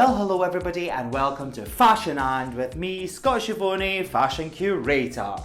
Well, hello everybody and welcome to Fashion and with me, Scottish Highlands Fashion Curator.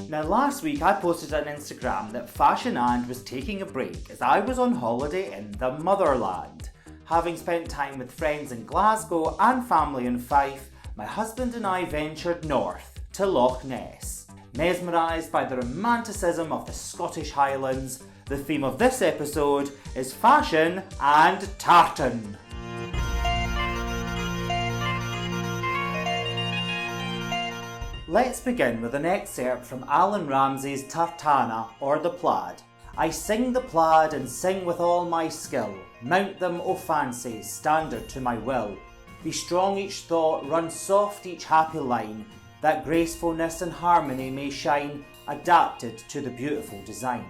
Now last week I posted on Instagram that Fashion and was taking a break as I was on holiday in the motherland. Having spent time with friends in Glasgow and family in Fife, my husband and I ventured north to Loch Ness. Mesmerised by the romanticism of the Scottish Highlands, the theme of this episode is fashion and tartan. Let's begin with an excerpt from Alan Ramsay's Tartana or the Plaid. I sing the plaid and sing with all my skill. Mount them, O fancies, standard to my will. Be strong each thought, run soft each happy line, that gracefulness and harmony may shine, adapted to the beautiful design.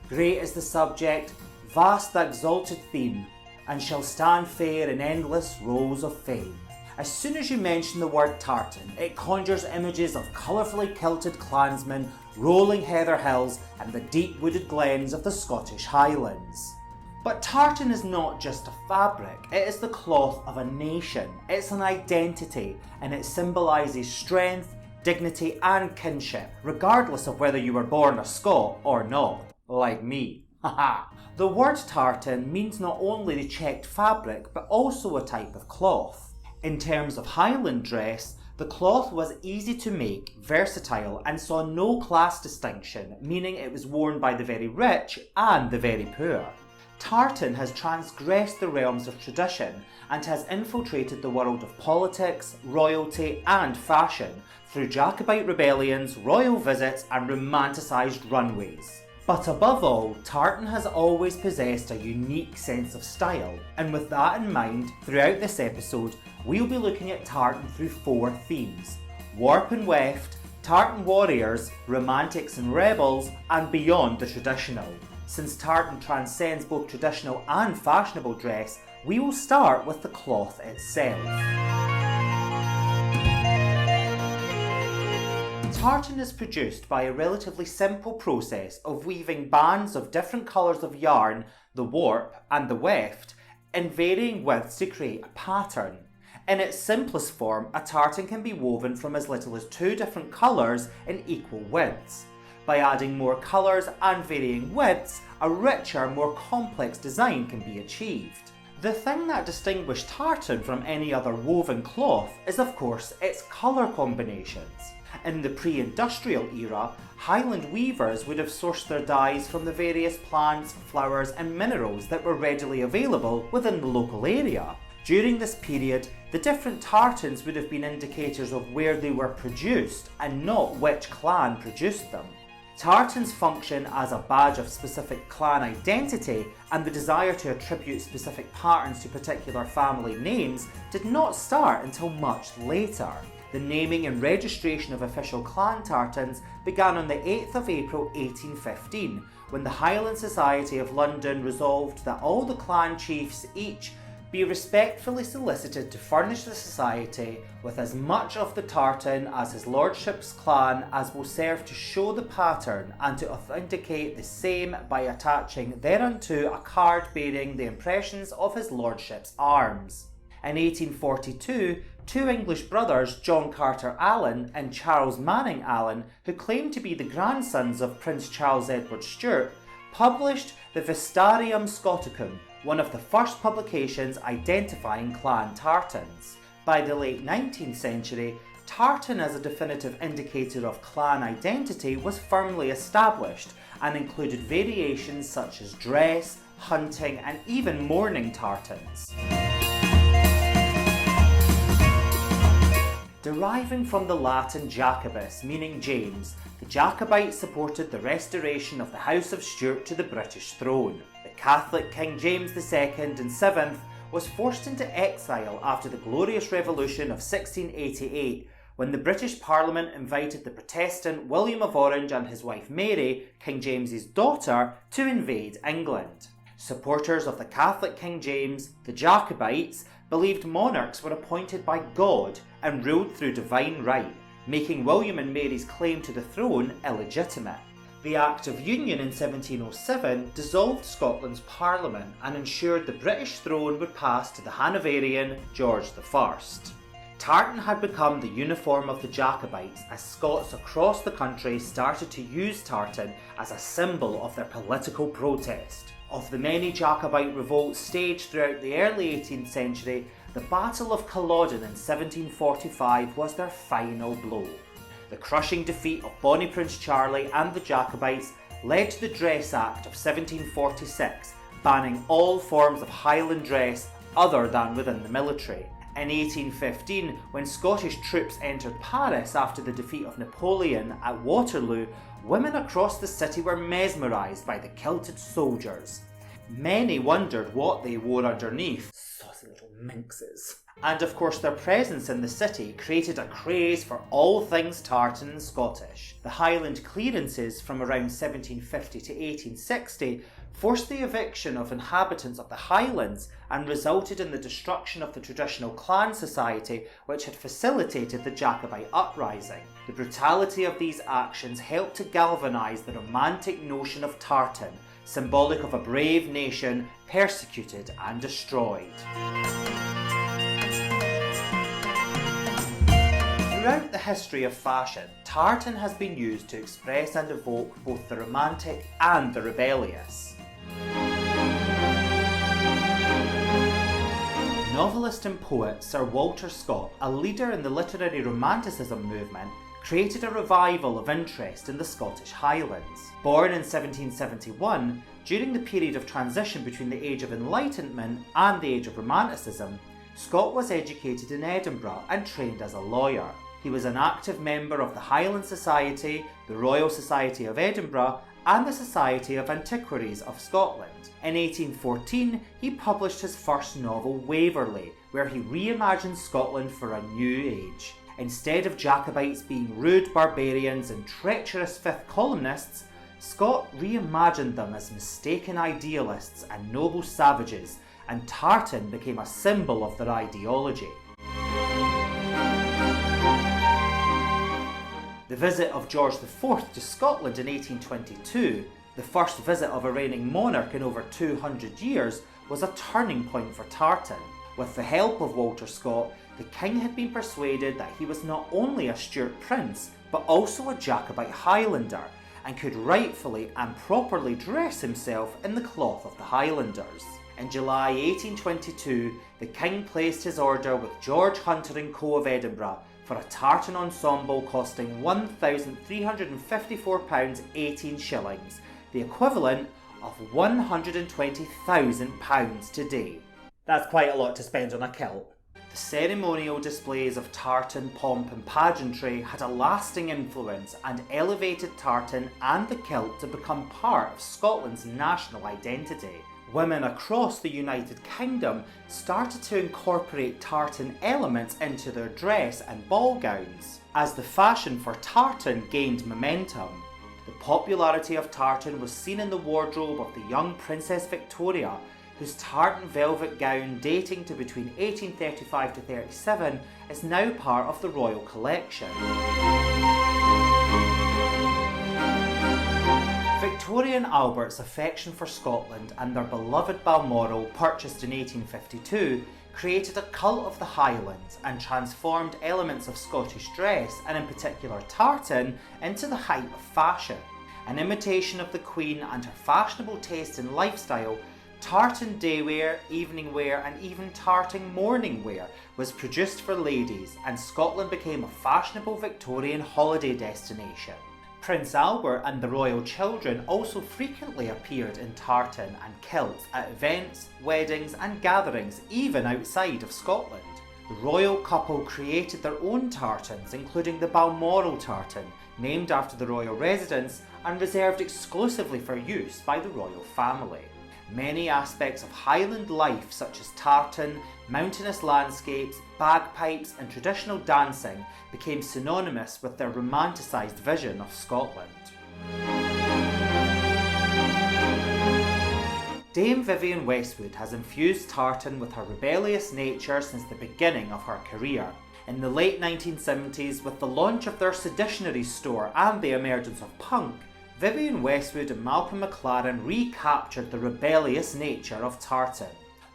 Great is the subject, vast the exalted theme, and shall stand fair in endless rows of fame. As soon as you mention the word tartan, it conjures images of colourfully kilted clansmen, rolling heather hills, and the deep wooded glens of the Scottish Highlands. But tartan is not just a fabric, it is the cloth of a nation. It's an identity, and it symbolises strength, dignity and kinship, regardless of whether you were born a Scot or not, like me. The word tartan means not only the checked fabric, but also a type of cloth. In terms of Highland dress, the cloth was easy to make, versatile, and saw no class distinction, meaning it was worn by the very rich and the very poor. Tartan has transgressed the realms of tradition and has infiltrated the world of politics, royalty and fashion through Jacobite rebellions, royal visits and romanticised runways. But above all, tartan has always possessed a unique sense of style, and with that in mind, throughout this episode, we'll be looking at tartan through 4 themes: warp and weft, tartan warriors, romantics and rebels, and beyond the traditional. Since tartan transcends both traditional and fashionable dress, we will start with the cloth itself. Tartan is produced by a relatively simple process of weaving bands of different colours of yarn, the warp and the weft, in varying widths to create a pattern. In its simplest form, a tartan can be woven from as little as 2 different colours in equal widths. By adding more colours and varying widths, a richer, more complex design can be achieved. The thing that distinguished tartan from any other woven cloth is of course its colour combinations. In the pre-industrial era, Highland weavers would have sourced their dyes from the various plants, flowers and minerals that were readily available within the local area. During this period, the different tartans would have been indicators of where they were produced and not which clan produced them. Tartans function as a badge of specific clan identity, and the desire to attribute specific patterns to particular family names did not start until much later. The naming and registration of official clan tartans began on the 8th of April 1815, when the Highland Society of London resolved that all the clan chiefs each be respectfully solicited to furnish the society with as much of the tartan as his lordship's clan as will serve to show the pattern and to authenticate the same by attaching thereunto a card bearing the impressions of his lordship's arms. In 1842, 2 English brothers, John Carter Allen and Charles Manning Allen, who claimed to be the grandsons of Prince Charles Edward Stuart, published the Vestarium Scoticum, one of the first publications identifying clan tartans. By the late 19th century, tartan as a definitive indicator of clan identity was firmly established and included variations such as dress, hunting and even mourning tartans. Deriving from the Latin Jacobus, meaning James, the Jacobites supported the restoration of the House of Stuart to the British throne. The Catholic King James II and VII was forced into exile after the Glorious Revolution of 1688, when the British Parliament invited the Protestant William of Orange and his wife Mary, King James's daughter, to invade England. Supporters of the Catholic King James, the Jacobites, believed monarchs were appointed by God and ruled through divine right, making William and Mary's claim to the throne illegitimate. The Act of Union in 1707 dissolved Scotland's Parliament and ensured the British throne would pass to the Hanoverian George I. Tartan had become the uniform of the Jacobites as Scots across the country started to use tartan as a symbol of their political protest. Of the many Jacobite revolts staged throughout the early 18th century, the Battle of Culloden in 1745 was their final blow. The crushing defeat of Bonnie Prince Charlie and the Jacobites led to the Dress Act of 1746, banning all forms of Highland dress other than within the military. In 1815, when Scottish troops entered Paris after the defeat of Napoleon at Waterloo, women across the city were mesmerised by the kilted soldiers. Many wondered what they wore underneath. Saucy little minxes. And of course their presence in the city created a craze for all things tartan and Scottish. The Highland clearances from around 1750 to 1860 forced the eviction of inhabitants of the Highlands and resulted in the destruction of the traditional clan society which had facilitated the Jacobite uprising. The brutality of these actions helped to galvanise the romantic notion of tartan, symbolic of a brave nation persecuted and destroyed. Throughout the history of fashion, tartan has been used to express and evoke both the romantic and the rebellious. Novelist and poet Sir Walter Scott, a leader in the literary Romanticism movement, created a revival of interest in the Scottish Highlands. Born in 1771, during the period of transition between the Age of Enlightenment and the Age of Romanticism, Scott was educated in Edinburgh and trained as a lawyer. He was an active member of the Highland Society, the Royal Society of Edinburgh, and the Society of Antiquaries of Scotland. In 1814, he published his first novel, Waverley, where he reimagined Scotland for a new age. Instead of Jacobites being rude barbarians and treacherous fifth columnists, Scott reimagined them as mistaken idealists and noble savages, and tartan became a symbol of their ideology. The visit of George IV to Scotland in 1822, the first visit of a reigning monarch in over 200 years, was a turning point for tartan. With the help of Walter Scott, the king had been persuaded that he was not only a Stuart prince, but also a Jacobite Highlander, and could rightfully and properly dress himself in the cloth of the Highlanders. In July 1822, the king placed his order with George Hunter & Co of Edinburgh for a tartan ensemble costing £1,354 18 shillings, the equivalent of £120,000 today. That's quite a lot to spend on a kilt. The ceremonial displays of tartan pomp and pageantry had a lasting influence and elevated tartan and the kilt to become part of Scotland's national identity. Women across the United Kingdom started to incorporate tartan elements into their dress and ball gowns. As the fashion for tartan gained momentum, the popularity of tartan was seen in the wardrobe of the young Princess Victoria, whose tartan velvet gown dating to between 1835 to 37 is now part of the royal collection. Victoria and Albert's affection for Scotland and their beloved Balmoral, purchased in 1852, created a cult of the Highlands and transformed elements of Scottish dress, and in particular tartan, into the height of fashion. An imitation of the Queen and her fashionable taste in lifestyle, tartan day wear, evening wear and even tartan morning wear was produced for ladies, and Scotland became a fashionable Victorian holiday destination. Prince Albert and the royal children also frequently appeared in tartan and kilts at events, weddings and gatherings even outside of Scotland. The royal couple created their own tartans, including the Balmoral tartan, named after the royal residence and reserved exclusively for use by the royal family. Many aspects of Highland life, such as tartan, mountainous landscapes, bagpipes and traditional dancing, became synonymous with their romanticised vision of Scotland. Dame Vivienne Westwood has infused tartan with her rebellious nature since the beginning of her career. In the late 1970s, with the launch of their Seditionary store and the emergence of punk, Vivienne Westwood and Malcolm McLaren recaptured the rebellious nature of tartan.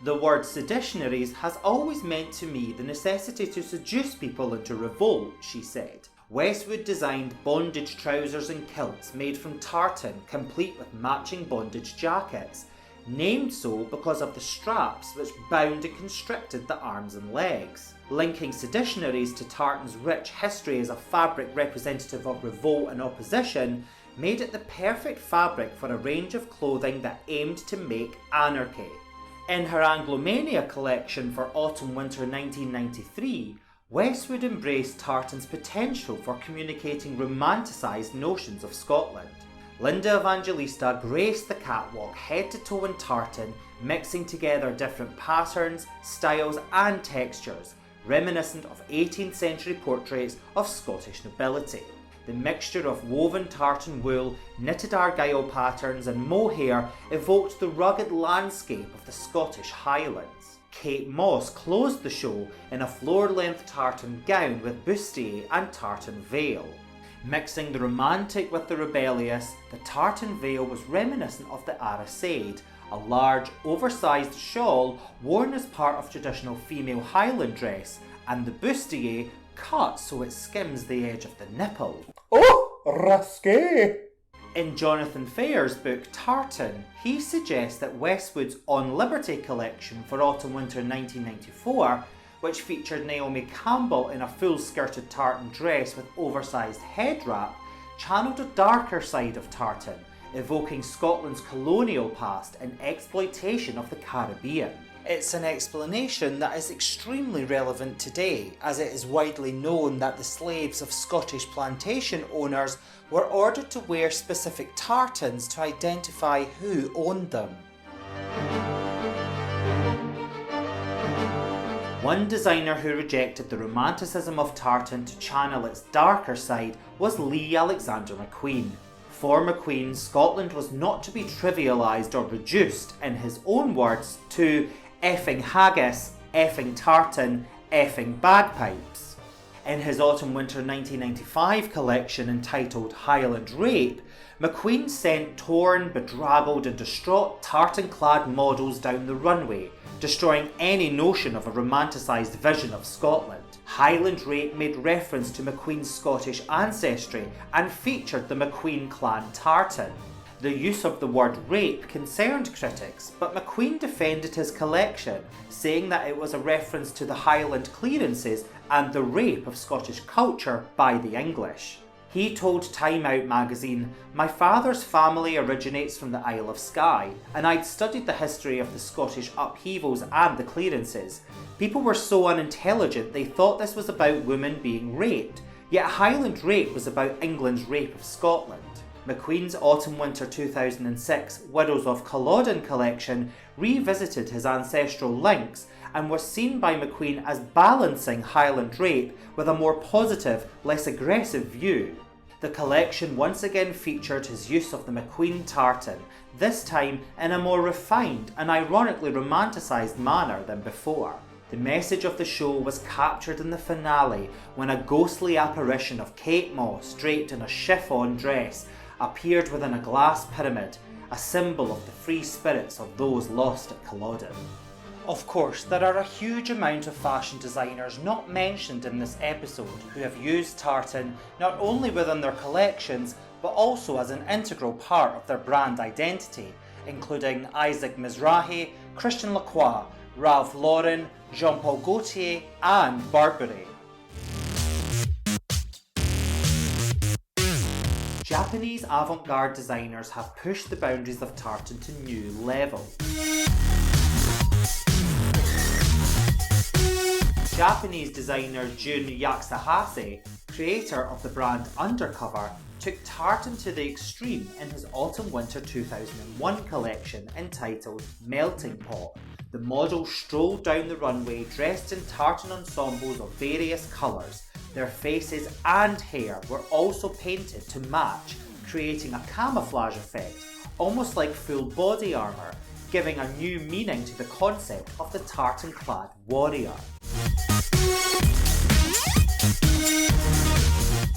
The word seditionaries has always meant to me the necessity to seduce people into revolt, she said. Westwood designed bondage trousers and kilts made from tartan, complete with matching bondage jackets, named so because of the straps which bound and constricted the arms and legs. Linking seditionaries to tartan's rich history as a fabric representative of revolt and opposition made it the perfect fabric for a range of clothing that aimed to make anarchy. In her Anglomania collection for autumn-winter 1993, Westwood embraced tartan's potential for communicating romanticised notions of Scotland. Linda Evangelista graced the catwalk head to toe in tartan, mixing together different patterns, styles and textures, reminiscent of 18th century portraits of Scottish nobility. The mixture of woven tartan wool, knitted argyle patterns and mohair evoked the rugged landscape of the Scottish Highlands. Kate Moss closed the show in a floor-length tartan gown with bustier and tartan veil. Mixing the romantic with the rebellious, the tartan veil was reminiscent of the arrasade, a large, oversized shawl worn as part of traditional female Highland dress, and the bustier cut so it skims the edge of the nipple. Oh, risque! In Jonathan Fair's book Tartan, he suggests that Westwood's On Liberty collection for autumn-winter 1994, which featured Naomi Campbell in a full-skirted tartan dress with oversized head wrap, channeled a darker side of tartan, evoking Scotland's colonial past and exploitation of the Caribbean. It's an explanation that is extremely relevant today, as it is widely known that the slaves of Scottish plantation owners were ordered to wear specific tartans to identify who owned them. One designer who rejected the romanticism of tartan to channel its darker side was Lee Alexander McQueen. For McQueen, Scotland was not to be trivialised or reduced, in his own words, to effing haggis, effing tartan, effing bagpipes. In his autumn-winter 1995 collection entitled Highland Rape, McQueen sent torn, bedraggled and distraught tartan-clad models down the runway, destroying any notion of a romanticised vision of Scotland. Highland Rape made reference to McQueen's Scottish ancestry and featured the McQueen clan tartan. The use of the word rape concerned critics, but McQueen defended his collection, saying that it was a reference to the Highland clearances and the rape of Scottish culture by the English. He told Time Out magazine, "My father's family originates from the Isle of Skye, and I'd studied the history of the Scottish upheavals and the clearances. People were so unintelligent they thought this was about women being raped, yet Highland Rape was about England's rape of Scotland." McQueen's autumn-winter 2006 Widows of Culloden collection revisited his ancestral links and was seen by McQueen as balancing Highland Rape with a more positive, less aggressive view. The collection once again featured his use of the McQueen tartan, this time in a more refined and ironically romanticised manner than before. The message of the show was captured in the finale when a ghostly apparition of Kate Moss draped in a chiffon dress appeared within a glass pyramid, a symbol of the free spirits of those lost at Culloden. Of course, there are a huge amount of fashion designers not mentioned in this episode who have used tartan not only within their collections but also as an integral part of their brand identity, including Isaac Mizrahi, Christian Lacroix, Ralph Lauren, Jean-Paul Gaultier and Burberry. Japanese avant-garde designers have pushed the boundaries of tartan to new levels. Japanese designer Jun Yakusahase, creator of the brand Undercover, took tartan to the extreme in his autumn-winter 2001 collection entitled Melting Pot. The model strolled down the runway dressed in tartan ensembles of various colours. Their faces and hair were also painted to match, creating a camouflage effect, almost like full body armour, giving a new meaning to the concept of the tartan-clad warrior.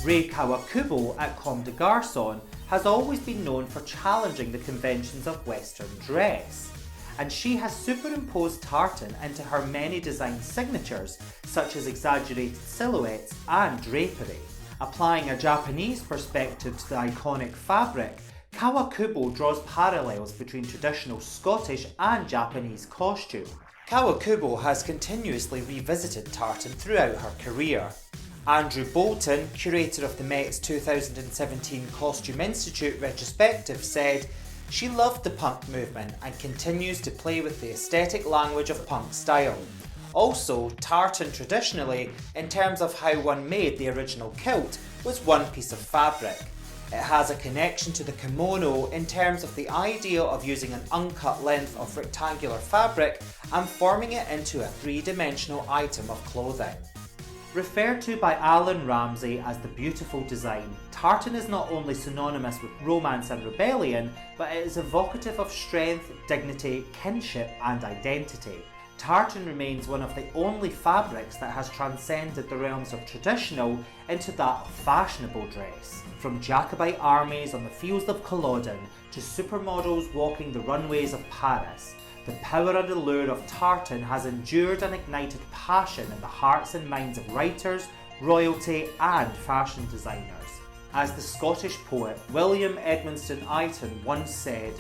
Rei Kawakubo at Comme des Garçons has always been known for challenging the conventions of Western dress, and she has superimposed tartan into her many design signatures, such as exaggerated silhouettes and drapery. Applying a Japanese perspective to the iconic fabric, Kawakubo draws parallels between traditional Scottish and Japanese costume. Kawakubo has continuously revisited tartan throughout her career. Andrew Bolton, curator of the Met's 2017 Costume Institute retrospective, said, "She loved the punk movement and continues to play with the aesthetic language of punk style. Also, tartan traditionally, in terms of how one made the original kilt, was one piece of fabric. It has a connection to the kimono in terms of the idea of using an uncut length of rectangular fabric and forming it into a three-dimensional item of clothing." Referred to by Alan Ramsey as the beautiful design, tartan is not only synonymous with romance and rebellion, but it is evocative of strength, dignity, kinship and identity. Tartan remains one of the only fabrics that has transcended the realms of traditional into that of fashionable dress. From Jacobite armies on the fields of Culloden to supermodels walking the runways of Paris, the power and allure of tartan has endured and ignited passion in the hearts and minds of writers, royalty and fashion designers. As the Scottish poet William Edmondstoune Aytoun once said,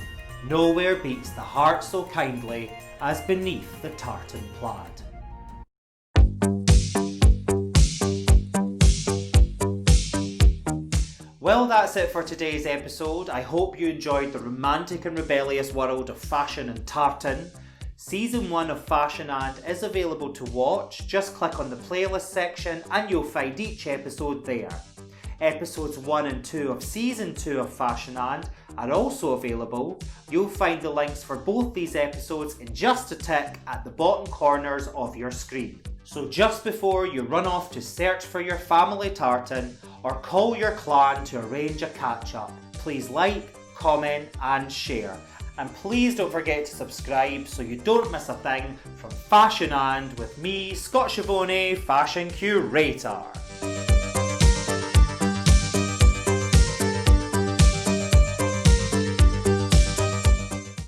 "Nowhere beats the heart so kindly as beneath the tartan plaid." Well, that's it for today's episode. I hope you enjoyed the romantic and rebellious world of fashion and tartan. Season 1 of Fashion And is available to watch. Just click on the playlist section and you'll find each episode there. Episodes 1 and 2 of Season 2 of Fashion And are also available. You'll find the links for both these episodes in just a tick at the bottom corners of your screen. So just before you run off to search for your family tartan or call your clan to arrange a catch-up, please like, comment and share. And please don't forget to subscribe so you don't miss a thing from Fashion And with me, Scott Schiavone, Fashion Curator.